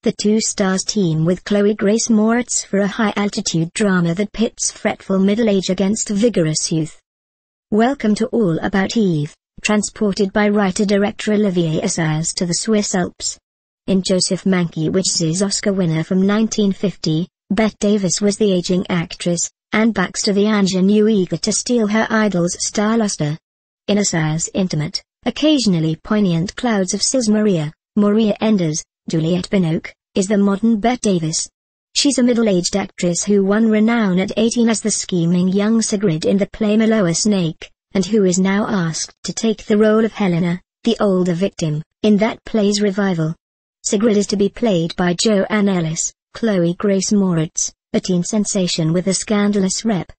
The two stars team with Chloe Grace Moretz for a high-altitude drama that pits fretful middle age against vigorous youth. Welcome to All About Eve, transported by writer-director Olivier Assayas to the Swiss Alps. In Joseph Mankiewicz's Oscar winner from 1950, Bette Davis was the aging actress, Anne Baxter the ingenue eager to steal her idol's star luster. In Assayas' intimate, occasionally poignant Clouds of Sis Maria, Maria Enders, Juliette Binoche, is the modern Bette Davis. She's a middle-aged actress who won renown at 18 as the scheming young Sigrid in the play Maloa Snake, and who is now asked to take the role of Helena, the older victim, in that play's revival. Sigrid is to be played by Joanne Ellis, Chloe Grace Moretz, a teen sensation with a scandalous rep.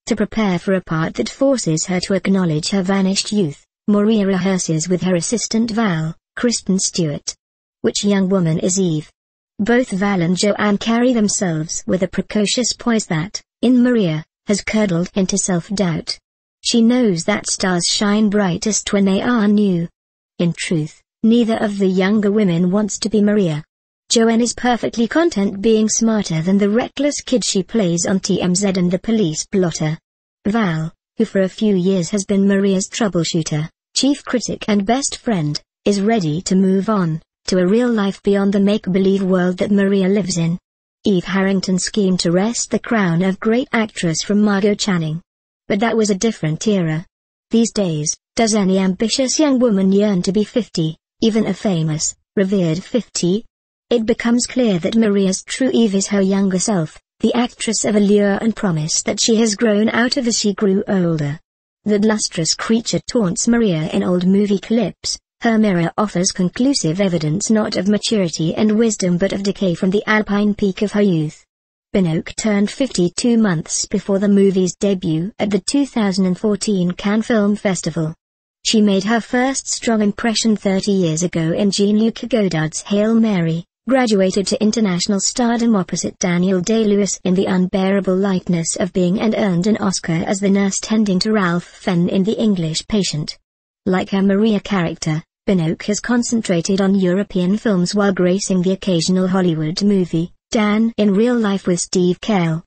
To prepare for a part that forces her to acknowledge her vanished youth, Maria rehearses with her assistant Val, Kristen Stewart. Which young woman is Eve? Both Val and Joanne carry themselves with a precocious poise that, in Maria, has curdled into self-doubt. She knows that stars shine brightest when they are new. In truth, neither of the younger women wants to be Maria. Joanne is perfectly content being smarter than the reckless kid she plays on TMZ and the police blotter. Val, who for a few years has been Maria's troubleshooter, chief critic and best friend, is ready to move on to a real life beyond the make-believe world that Maria lives in. Eve Harrington schemed to wrest the crown of great actress from Margot Channing. But that was a different era. These days, does any ambitious young woman yearn to be 50, even a famous, revered 50? It becomes clear that Maria's true Eve is her younger self, the actress of allure and promise that she has grown out of as she grew older. That lustrous creature taunts Maria in old movie clips. Her mirror offers conclusive evidence not of maturity and wisdom but of decay from the alpine peak of her youth. Binoche turned 50 2 months before the movie's debut at the 2014 Cannes Film Festival. She made her first strong impression 30 years ago in Jean-Luc Godard's Hail Mary, graduated to international stardom opposite Daniel Day-Lewis in The Unbearable Lightness of Being and earned an Oscar as the nurse tending to Ralph Fenn in The English Patient. Like her Maria character, Binoche has concentrated on European films while gracing the occasional Hollywood movie, Dan in Real Life with Steve Carell.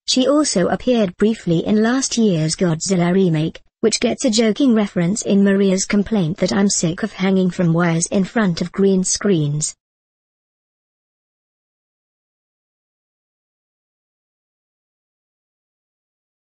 She also appeared briefly in last year's Godzilla remake, which gets a joking reference in Maria's complaint that I'm sick of hanging from wires in front of green screens.